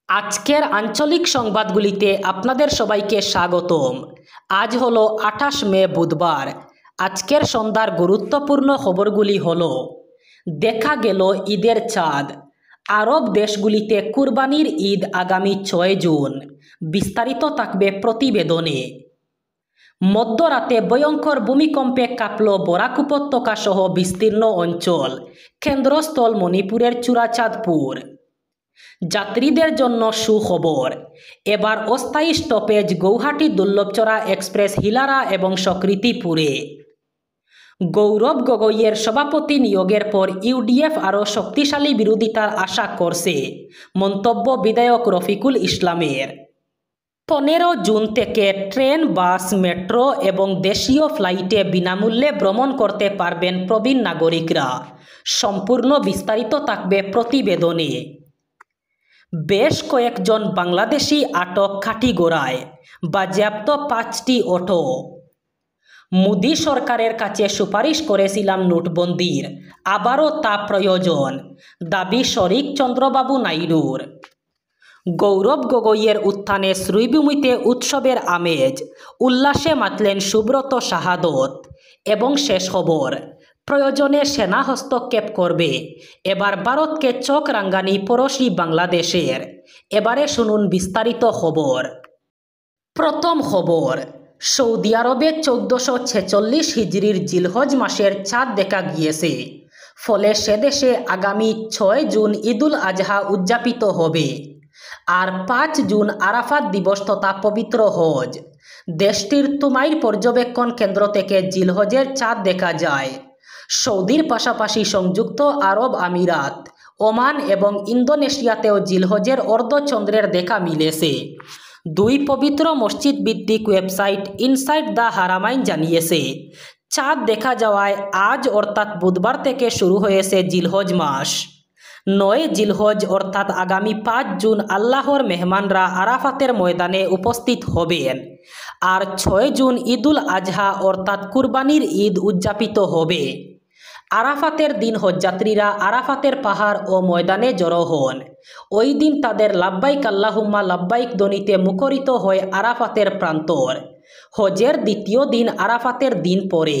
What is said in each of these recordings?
আজকের আঞ্চলিক সংবাদগুলিতে আপনাদের সবাইকে স্বাগতম। আজ হলো 28 মে বুধবার। আজকের সন্ধ্যার গুরুত্বপূর্ণ খবরগুলি হলো: দেখা গেল ঈদের চাঁদ। আরব দেশগুলিতে কুরবানির ঈদ আগামী 6 জুন। বিস্তারিত থাকবে প্রতিবেদনে। মধ্যরাতে ভয়ঙ্কর ভূমিকম্পে কাঁপল বরাক উপত্যকা সহ বিস্তীর্ণ অঞ্চল। কেন্দ্রস্থল মণিপুরের চূড়াচাঁদপুর। যাত্রীদের জন্য সুখবর, এবার অস্থায়ী স্টপেজ গৌহাটি দুর্লভচড়া এক্সপ্রেস হিলারা এবং সকৃতিপুরে। গৌরব গগৈয়ের সভাপতি নিয়োগের পর ইউডিএফ আরও শক্তিশালী বিরোধিতার আশা করছে, মন্তব্য বিধায়ক রফিকুল ইসলামের। 15 জুন থেকে ট্রেন, বাস, মেট্রো এবং দেশীয় ফ্লাইটে বিনামূল্যে ভ্রমণ করতে পারবেন প্রবীণ নাগরিকরা। সম্পূর্ণ বিস্তারিত থাকবে প্রতিবেদনে। বেশ কয়েকজন বাংলাদেশি আটক কাঠিগোড়ায়, বাজেয়াপ্ত 5টি অটো। মোদি সরকারের কাছে সুপারিশ করেছিলাম নোটবন্দির, আবারও তা প্রয়োজন, দাবি শরিক চন্দ্রবাবু নাইডুর। গৌরব গগৈয়ের উত্থানে শ্রীভূমিতে উৎসবের আমেজ, উল্লাসে মাতলেন সুব্রত শাহাদত। এবং শেষ খবর, প্রয়োজনে সেনা হস্তক্ষেপ করবে, এবার ভারতকে চোখ রাঙ্গানি পড়োশি বাংলাদেশের। এবারে শুনুন বিস্তারিত খবর। প্রথম খবর, সৌদি আরবে 1446 হিজরির জিলহজ মাসের চাঁদ দেখা গিয়েছে। ফলে সে দেশে আগামী 6 জুন ঈদুল আজহা উদযাপিত হবে। আর 5 জুন আরাফাত দিবস তথা পবিত্র হজ। দেশটির তুমাইর পর্যবেক্ষণ কেন্দ্র থেকে জিলহজের চাঁদ দেখা যায়। সৌদির পাশাপাশি সংযুক্ত আরব আমিরাত, ওমান এবং ইন্দোনেশিয়াতেও জিলহজের অর্ধচন্দ্রের দেখা মিলেছে। 2 পবিত্র মসজিদ ভিত্তিক ওয়েবসাইট ইনসাইড দ্য হারামাইন জানিয়েছে, চাঁদ দেখা যাওয়ায় আজ অর্থাৎ বুধবার থেকে শুরু হয়েছে জিলহজ মাস। 9 জিলহজ অর্থাৎ আগামী 5 জুন আল্লাহর মেহমানরা আরাফাতের ময়দানে উপস্থিত হবেন। আর 6 জুন ঈদুল আজহা অর্থাৎ কুরবানির ঈদ উদযাপিত হবে। আরাফাতের দিন হজযাত্রীরা আরাফাতের পাহাড় ও ময়দানে জড়ো হন। ওই দিন তাদের লাব্বাইক আল্লাহুম্মা লাব্বাইক ধ্বনিতে মুখরিত হয় আরাফাতের প্রান্তর। হজের দ্বিতীয় দিন আরাফাতের দিন পরে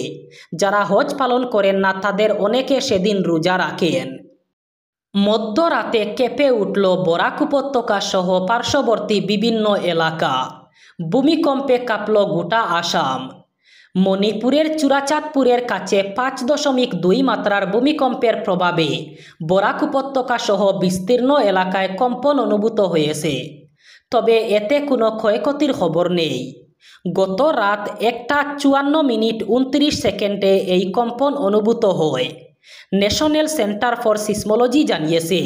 যারা হজ পালন করেন না তাদের অনেকে সেদিন রোজা রাখেন। মধ্যরাতে কেঁপে উঠল বরাক উপত্যকা সহ পার্শ্ববর্তী বিভিন্ন এলাকা। ভূমিকম্পে কাঁপল গোটা আসাম। মণিপুরের চূড়াচাঁদপুরের কাছে 5.2 মাত্রার ভূমিকম্পের প্রভাবে বরাক উপত্যকা সহ বিস্তীর্ণ এলাকায় কম্পন অনুভূত হয়েছে। তবে এতে কোনো ক্ষয়ক্ষতির খবর নেই। গত রাত 1:54:29 এই কম্পন অনুভূত হয়। ন্যাশনাল সেন্টার ফর সিসমোলজি জানিয়েছে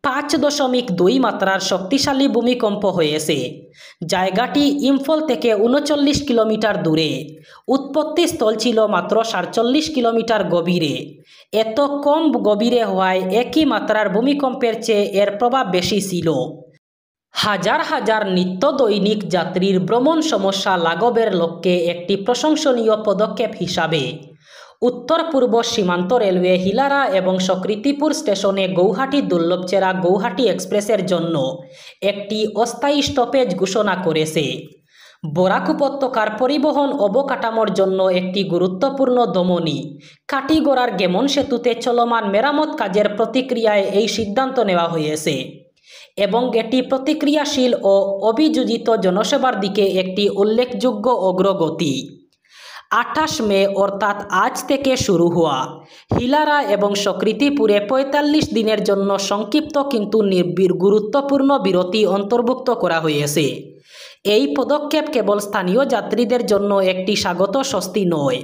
5.2 মাত্রার শক্তিশালী ভূমিকম্প হয়েছে। জায়গাটি ইম্ফল থেকে 39 কিলোমিটার দূরে। উৎপত্তি স্থল ছিল মাত্র 47 কিলোমিটার গভীরে। এত কম গভীরে হওয়ায় একই মাত্রার ভূমিকম্পের চেয়ে এর প্রভাব বেশি ছিল। হাজার হাজার নিত্য দৈনিক যাত্রীর ভ্রমণ সমস্যা লাঘবের লক্ষ্যে একটি প্রশংসনীয় পদক্ষেপ হিসাবে উত্তর পূর্ব সীমান্ত রেলওয়ে হিলারা এবং সকৃতিপুর স্টেশনে গৌহাটি দুর্লভচড়া গৌহাটি এক্সপ্রেসের জন্য একটি অস্থায়ী স্টপেজ ঘোষণা করেছে। বরাক উপত্যকার পরিবহন অবকাঠামোর জন্য একটি গুরুত্বপূর্ণ ধমনী কাঠিগড়ার গেমন সেতুতে চলমান মেরামত কাজের প্রতিক্রিয়ায় এই সিদ্ধান্ত নেওয়া হয়েছে এবং এটি প্রতিক্রিয়াশীল ও অভিযোজিত জনসেবার দিকে একটি উল্লেখযোগ্য অগ্রগতি। 28 মে অর্থাৎ আজ থেকে শুরু হওয়া হিলারা এবং সকৃতিপুরে 45 দিনের জন্য সংক্ষিপ্ত কিন্তু গুরুত্বপূর্ণ বিরতি অন্তর্ভুক্ত করা হয়েছে। এই পদক্ষেপ কেবল স্থানীয় যাত্রীদের জন্য একটি স্বাগত স্বস্তি নয়,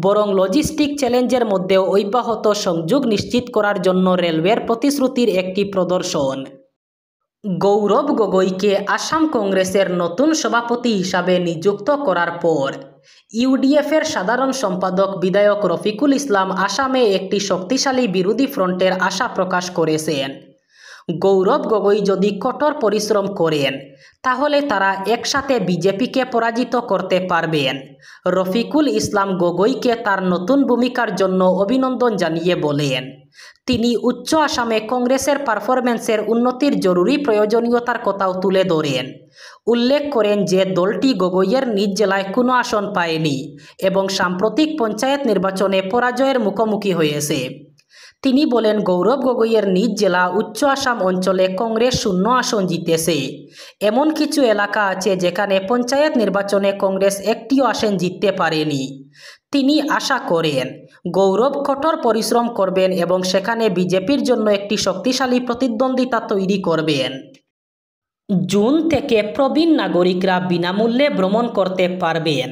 বরং লজিস্টিক চ্যালেঞ্জের মধ্যেও অব্যাহত সংযোগ নিশ্চিত করার জন্য রেলওয়ের প্রতিশ্রুতির একটি প্রদর্শন। গৌরব গগৈকে আসাম কংগ্রেসের নতুন সভাপতি হিসাবে নিযুক্ত করার পর ইউডিএফের সাধারণ সম্পাদক বিধায়ক রফিকুল ইসলাম আসামে একটি শক্তিশালী বিরোধী ফ্রন্টের আশা প্রকাশ করেছেন। গৌরব গগৈ যদি কঠোর পরিশ্রম করেন তাহলে তারা একসাথে বিজেপিকে পরাজিত করতে পারবেন। রফিকুল ইসলাম গগৈকে তার নতুন ভূমিকার জন্য অভিনন্দন জানিয়ে বলেন, তিনি উচ্চ আসামে কংগ্রেসের পারফরম্যান্সের উন্নতির জরুরি প্রয়োজনীয়তার কথাও তুলে ধরেন। উল্লেখ করেন যে দলটি গগৈয়ের নিজ জেলায় কোনো আসন পায়নি এবং সাম্প্রতিক পঞ্চায়েত নির্বাচনে পরাজয়ের মুখোমুখি হয়েছে। তিনি বলেন, গৌরব গগৈয়ের নিজ জেলা উচ্চ আসাম অঞ্চলে কংগ্রেস 0 আসন জিতেছে। এমন কিছু এলাকা আছে যেখানে পঞ্চায়েত নির্বাচনে কংগ্রেস একটিও আসন জিততে পারেনি। তিনি আশা করেন গৌরব কঠোর পরিশ্রম করবেন এবং সেখানে বিজেপির জন্য একটি শক্তিশালী প্রতিদ্বন্দ্বিতা তৈরি করবেন। জুন থেকে প্রবীণ নাগরিকরা বিনামূল্যে ভ্রমণ করতে পারবেন।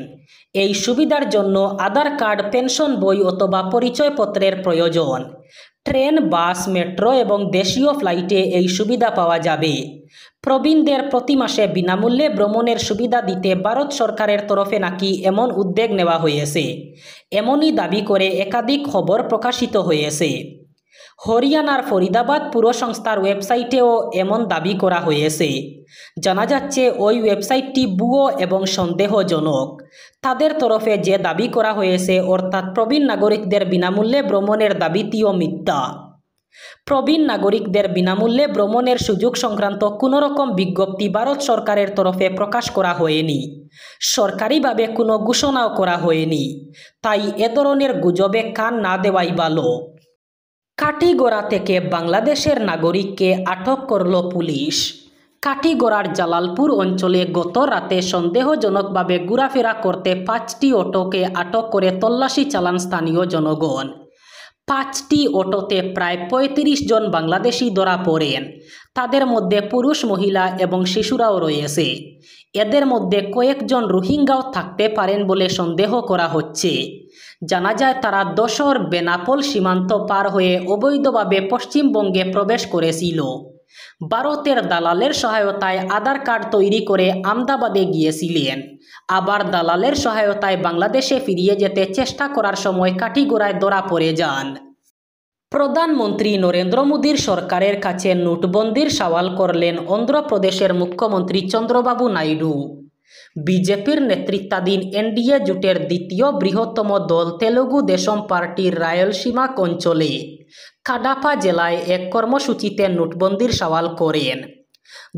এই সুবিধার জন্য আধার কার্ড, পেনশন বই অথবা পরিচয়পত্রের প্রয়োজন। ট্রেন, বাস, মেট্রো এবং দেশীয় ফ্লাইটে এই সুবিধা পাওয়া যাবে। প্রবীণদের প্রতি মাসে বিনামূল্যে ভ্রমণের সুবিধা দিতে ভারত সরকারের তরফে নাকি এমন উদ্যোগ নেওয়া হয়েছে, এমনই দাবি করে একাধিক খবর প্রকাশিত হয়েছে। হরিয়ানার ফরিদাবাদ পুর সংস্থার ওয়েবসাইটেও এমন দাবি করা হয়েছে। জানা যাচ্ছে ওই ওয়েবসাইটটি ভুয়ো এবং সন্দেহজনক। তাদের তরফে যে দাবি করা হয়েছে, অর্থাৎ প্রবীণ নাগরিকদের বিনামূল্যে ভ্রমণের দাবিটিও মিথ্যা। প্রবীণ নাগরিকদের বিনামূল্যে ভ্রমণের সুযোগ সংক্রান্ত কোনো রকম বিজ্ঞপ্তি ভারত সরকারের তরফে প্রকাশ করা হয়নি। সরকারিভাবে কোনো ঘোষণাও করা হয়নি। তাই এ ধরনের গুজবে কান না দেওয়াই ভালো। কাটিগড়া থেকে বাংলাদেশের নাগরিককে আটক করল পুলিশ। কাটিগড়ার জালালপুর অঞ্চলে গত রাতে সন্দেহজনকভাবে ঘোরাফেরা করতে 5টি অটোকে আটক করে তল্লাশি চালান স্থানীয় জনগণ। 5টি অটোতে প্রায় 35 জন বাংলাদেশি ধরা পড়েন। তাদের মধ্যে পুরুষ, মহিলা এবং শিশুরাও রয়েছে। এদের মধ্যে কয়েকজন রোহিঙ্গাও থাকতে পারেন বলে সন্দেহ করা হচ্ছে। জানা যায় তারা দশর বেনাপোল সীমান্ত পার হয়ে অবৈধভাবে পশ্চিমবঙ্গে প্রবেশ করেছিল। ভারতের দালালের সহায়তায় আধার কার্ড তৈরি করে আমদাবাদে গিয়েছিলেন। আবার দালালের সহায়তায় বাংলাদেশে ফিরিয়ে যেতে চেষ্টা করার সময় কাটিগড়ায় ধরা পড়ে যান। প্রধানমন্ত্রী নরেন্দ্র মোদীর সরকারের কাছে নোটবন্দির সওয়াল করলেন অন্ধ্রপ্রদেশের মুখ্যমন্ত্রী চন্দ্রবাবু নাইডু। বিজেপির নেতৃত্বাধীন এনডিএ জোটের দ্বিতীয় বৃহত্তম দল তেলুগু দেশম পার্টির রায়লসীমা অঞ্চলে কাডাপা জেলায় এক কর্মসূচিতে নোটবন্দির সওয়াল করেন।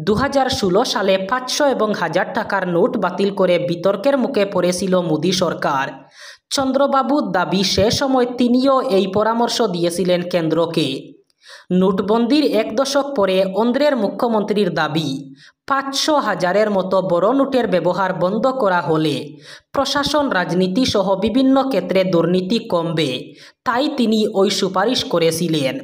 2016 সালে 500 এবং 1000 টাকার নোট বাতিল করে বিতর্কের মুখে পড়েছিল মোদী সরকার। চন্দ্রবাবুর দাবি, সে সময় তিনিও এই পরামর্শ দিয়েছিলেন কেন্দ্রকে। নোটবন্দির 1 দশক পরে অন্ধ্রের মুখ্যমন্ত্রীর দাবি, 500-1000-এর মতো বড় নোটের ব্যবহার বন্ধ করা হলে প্রশাসন, রাজনীতি সহ বিভিন্ন ক্ষেত্রে দুর্নীতি কমবে। তাই তিনি ওই সুপারিশ করেছিলেন।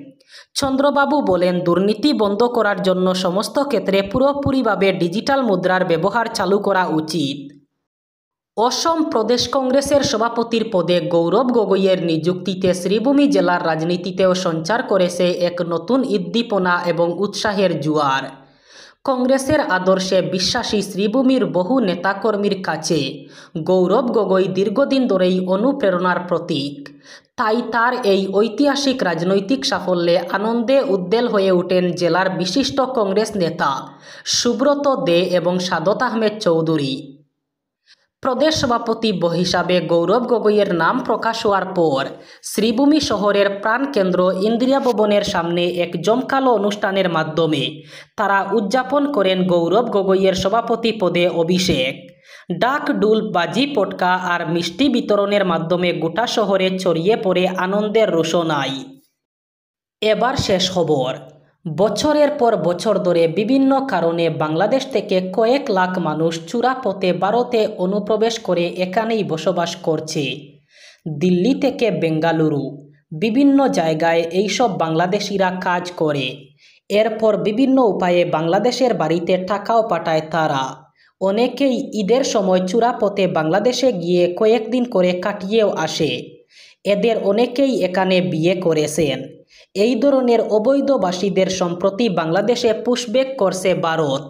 চন্দ্রবাবু বলেন, দুর্নীতি বন্ধ করার জন্য সমস্ত ক্ষেত্রে পুরোপুরিভাবে ডিজিটাল মুদ্রার ব্যবহার চালু করা উচিত। অসম প্রদেশ কংগ্রেসের সভাপতির পদে গৌরব গগৈয়ের নিযুক্তিতে শ্রীভূমি জেলার রাজনীতিতেও সঞ্চার করেছে এক নতুন উদ্দীপনা এবং উৎসাহের জোয়ার। কংগ্রেসের আদর্শে বিশ্বাসী শ্রীভূমির বহু নেতাকর্মীর কাছে গৌরব গগৈ দীর্ঘদিন ধরেই অনুপ্রেরণার প্রতীক। তাই তার এই ঐতিহাসিক রাজনৈতিক সাফল্যে আনন্দে উদ্বেল হয়ে ওঠেন জেলার বিশিষ্ট কংগ্রেস নেতা সুব্রত দে এবং সাদত আহমেদ চৌধুরী। প্রদেশ সভাপতি হিসাবে গৌরব গগৈয়ের নাম প্রকাশ হওয়ার পর শ্রীভূমি শহরের প্রাণকেন্দ্র ইন্দিরা ভবনের সামনে এক জমকালো অনুষ্ঠানের মাধ্যমে তারা উদযাপন করেন গৌরব গগৈয়ের সভাপতি পদে অভিষেক। ডাক, ডুল, বাজি, পটকা আর মিষ্টি বিতরণের মাধ্যমে গোটা শহরে ছড়িয়ে পড়ে আনন্দের রোশনাই। এবার শেষ খবর। বছরের পর বছর ধরে বিভিন্ন কারণে বাংলাদেশ থেকে কয়েক লাখ মানুষ চোরা পথে ভারতে অনুপ্রবেশ করে এখানেই বসবাস করছে। দিল্লি থেকে বেঙ্গালুরু, বিভিন্ন জায়গায় এইসব বাংলাদেশিরা কাজ করে। এরপর বিভিন্ন উপায়ে বাংলাদেশের বাড়িতে টাকাও পাঠায় তারা। অনেকেই ঈদের সময় চোরা পথে বাংলাদেশে গিয়ে কয়েকদিন করে কাটিয়েও আসে। এদের অনেকেই এখানে বিয়ে করেছেন। এই ধরনের অবৈধবাসীদের সম্প্রতি বাংলাদেশে পুশব্যাক করছে ভারত,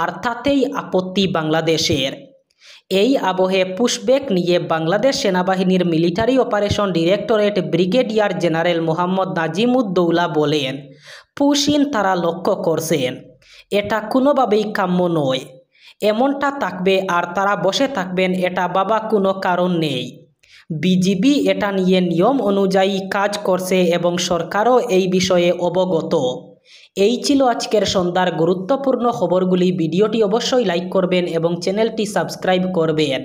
আর তাতেই আপত্তি বাংলাদেশের। এই আবহে পুশব্যাক নিয়ে বাংলাদেশ সেনাবাহিনীর military operation directorate brigadier general Mohammad Nazimuddoula বলেন, পুশিন তারা লক্ষ্য করছেন। এটা কোনোভাবেই কাম্য নয়। এমনটা থাকবে আর তারা বসে থাকবেন এটা ভাবা কোনো কারণ নেই। বিজিবি এটা নিয়ে নিয়ম অনুযায়ী কাজ করছে এবং সরকারও এই বিষয়ে অবগত। এই ছিল আজকের সন্ধ্যার গুরুত্বপূর্ণ খবরগুলি। ভিডিওটি অবশ্যই লাইক করবেন এবং চ্যানেলটি সাবস্ক্রাইব করবেন।